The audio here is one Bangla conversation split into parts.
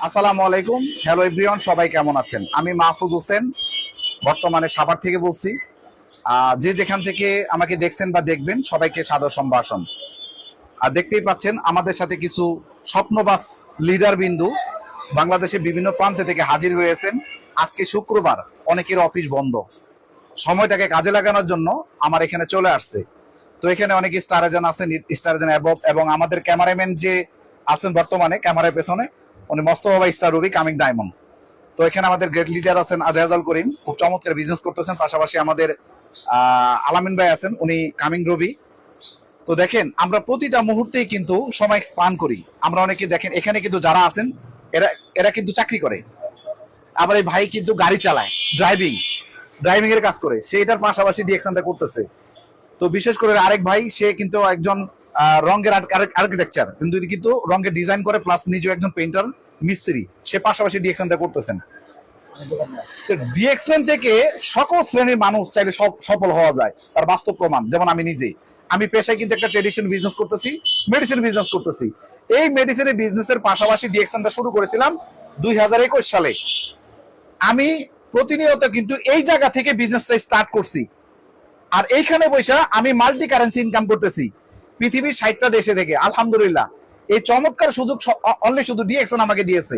আসসালামু আলাইকুম, হ্যালো এভরিওয়ান, সবাই কেমন আছেন? আমি মাহফুজ হোসেন, বর্তমানে সাভার থেকে বলছি। যে যেখান থেকে আমাকে দেখছেন বা দেখবেন সবাইকে সাদর সম্ভাষণ। আর দেখতেই পাচ্ছেন আমাদের সাথে কিছু স্বপ্নবাস লিডার বিন্দু বাংলাদেশের বিভিন্ন প্রান্ত থেকে হাজির হয়েছেন। আজকে শুক্রবার, অনেকের অফিস বন্ধ, সময়টাকে কাজে লাগানোর জন্য আমার এখানে চলে আসছে। তো এখানে অনেক স্টার এজেন্ট আছেন, স্টার এজেন্ট অ্যাবভ, এবং আমাদের ক্যামেরাম্যান যে আছেন বর্তমানে ক্যামেরার পেছনে, উনি Mostafa star Ruby coming diamond. তো এখানে আমাদের গ্রেট লিডার আছেন রেজাউল করিম, খুব চমৎকার বিজনেস করতেছেন। পাশাপাশি আমাদের আলামিন ভাই আছেন, উনি কামিং রবি। তো দেখেন, আমরা প্রতিটা মুহূর্তেই কিন্তু সময় স্পান করি। আমরা অনেকে দেখেন এখানে কিন্তু যারা আছেন এরা এরা কিন্তু চাকরি করে, আবার এই ভাই কিন্তু গাড়ি চালায়, ড্রাইভিং এর কাজ করে, সে এটার পাশাপাশি ডিএকশনটা করতেছে। তো বিশেষ করে আরেক ভাই, সে কিন্তু একজন রঙের আর্কিটেকচার, কিন্তু রঙের ডিজাইন করে, প্লাস নিজেও একজন পেইন্টার মিস্ত্রি, সে পাশাপাশি ডিএকশনটা করতেছেন। তো ডিএকশন থেকে সকল শ্রেণীর মানুষ চাইলে সফল হওয়া যায়, তার বাস্তব প্রমাণ। যেমন আমি নিজে, আমি পেশায় কিন্তু একটা ট্রেডিশন বিজনেস করতেছি, মেডিসিন বিজনেস করতেছি। এই মেডিসিনের বিজনেসের পাশাপাশি ডিএকশনটা শুরু করেছিলাম 2021 সালে। আমি প্রতিনিয়ত কিন্তু এই জায়গা থেকে বিজনেসটা স্টার্ট করছি। আর এইখানে বৈশা আমি মাল্টি কারেন্সি ইনকাম করতেছি পৃথিবীর 60টা দেশে থেকে, আলহামদুলিল্লাহ। এই চমৎকার সুযোগ অনলি শুধু ডিএকশন আমাকে দিয়েছে।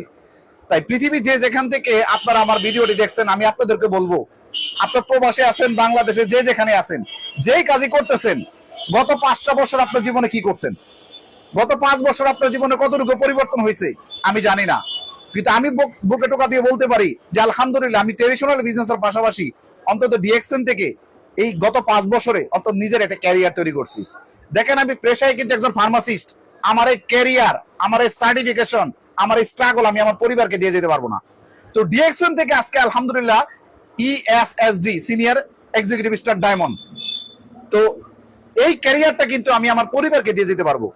তাই পৃথিবী যে যেখান থেকে আপনারা আমার ভিডিওটি দেখছেন, আমি আপনাদেরকে বলবো, আপনার প্রবাসে আছেন, বাংলাদেশে যে যেখানে আছেন, যেই কাজই করতেছেন, গত 5টা বছর আপনার জীবনে কি করছেন, গত 5 বছর আপনার জীবনে কতটুকু পরিবর্তন হয়েছে আমি জানি না, কিন্তু আমি বুকে টোকা দিয়ে বলতে পারি যে আলহামদুলিল্লাহ, আমি ট্রেডিশনাল বিজনেসের পাশাপাশি অন্তত ডিএকশন থেকে এই গত 5 বছরে অন্তত নিজের একটা ক্যারিয়ার তৈরি করছি। দেখেন, আমি পেশায় কিন্তু একজন ফার্মাসিস্ট। আমার এই ক্যারিয়ার, আমার এই সার্টিফিকেশন, আমার এই স্ট্রাগল আমি আমার পরিবারকে দিয়ে যেতে পারবো না। তো ডিএকশন থেকে আজকে আলহামদুলিল্লাহ ইএসএসডি, সিনিয়র এক্সিকিউটিভ স্টার ডায়মন্ড। তো এই ক্যারিয়ারটা কিন্তু আমি আমার পরিবারকে দিয়ে যেতে পারবো,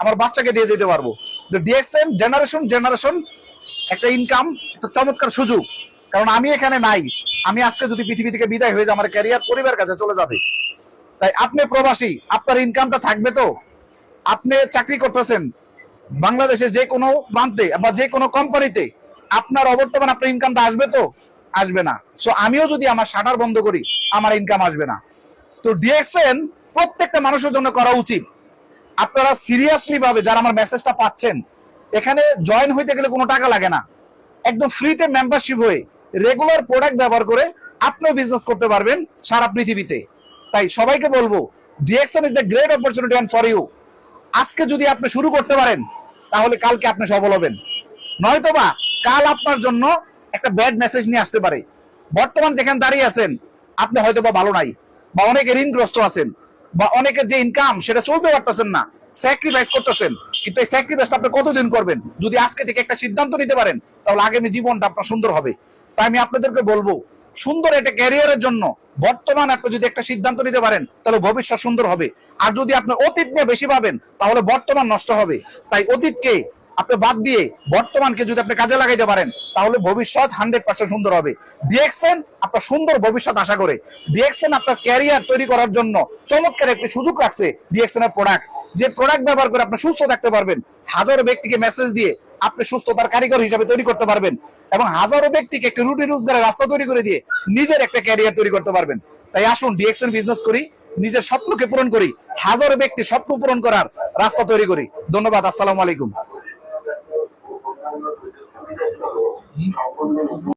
আমার বাচ্চাকে দিয়ে যেতে পারবো। তো ডিএকশন জেনারেশন একটা ইনকাম, একটা চমৎকার সুযোগ। কারণ আমি এখানে নাই, আমি আজকে যদি পৃথিবী থেকে বিদায় হয়ে যাই, আমার ক্যারিয়ার পরিবার কাছে চলে যাবে। তাই আপনি প্রবাসী, আপনার ইনকামটা থাকবে তো? আপনি চাকরি করতেছেন বাংলাদেশে যে কোনো প্রান্তে বা যে কোনো কোম্পানিতে, আপনার অবর্তমান আপনার ইনকামটা আসবে তো? আসবে না। সো আমিও যদি আমার শাটার বন্ধ করি, আমার ইনকাম আসবে না। তো ডিএকশন প্রত্যেকটা মানুষের জন্য করা উচিত। আপনারা সিরিয়াসলি ভাবে যারা আমার মেসেজটা পাচ্ছেন, এখানে জয়েন হইতে গেলে কোনো টাকা লাগে না, একদম ফ্রিতে মেম্বারশিপ হয়ে রেগুলার প্রোডাক্ট ব্যবহার করে আপনিও বিজনেস করতে পারবেন সারা পৃথিবীতে। তাই সবাইকে বলবো, the action is the great opportunity and for you. আজকে যদি আপনি শুরু করতে পারেন, তাহলে কালকে আপনি সফল হবেন। নয়তোবা কাল আপনার জন্য একটা ব্যাড মেসেজ নিয়ে আসতে পারে। বর্তমান যেখানে দাঁড়িয়ে আছেন, আপনি হয়তোবা ভালো নাই, বা অনেকে ঋণগ্রস্ত আছেন, বা অনেকের যে ইনকাম সেটা চলতে পারতেছেন না, স্যাক্রিফাইস করতেছেন। কিন্তু এই স্যাক্রিফাইসটা আপনি কতদিন করবেন? যদি আজকে থেকে একটা সিদ্ধান্ত নিতে পারেন, তাহলে আগামী জীবনটা আপনার সুন্দর হবে। তাই আমি আপনাদেরকে বলবো, সুন্দর একটা ক্যারিয়ারের জন্য বর্তমান আপনি যদি একটা সিদ্ধান্ত নিতে পারেন, তাহলে ভবিষ্যৎ সুন্দর হবে। আর যদি আপনি অতীত নিয়ে বেশি ভাবেন, তাহলে বর্তমান নষ্ট হবে। তাই অতীতকে আপনি বাদ দিয়ে বর্তমানকে যদি আপনি কাজে লাগাইতে পারেন, তাহলে ভবিষ্যৎ 100% সুন্দর হবে। ডিএকশন আপনার সুন্দর ভবিষ্যৎ আশা করে। ডিএকশন আপনার ক্যারিয়ার তৈরি করার জন্য চমৎকার একটি সুযোগ রাখছে। ডিএকশনের প্রোডাক্ট, যে প্রোডাক্ট ব্যবহার করে আপনি সুস্থ থাকতে পারবেন, হাজারো ব্যক্তিকে মেসেজ দিয়ে আপনি সুস্থতার কারিগর হিসাবে তৈরি করতে পারবেন, এবং হাজারো ব্যক্তিকে একটা রুটি রোজগারের রাস্তা তৈরি করে দিয়ে নিজের একটা ক্যারিয়ার তৈরি করতে পারবেন। তাই আসুন ডিএকশন বিজনেস করি, নিজের স্বপ্নকে পূরণ করি, হাজারো ব্যক্তি স্বপ্ন পূরণ করার রাস্তা তৈরি করি। ধন্যবাদ। আসসালামু আলাইকুম।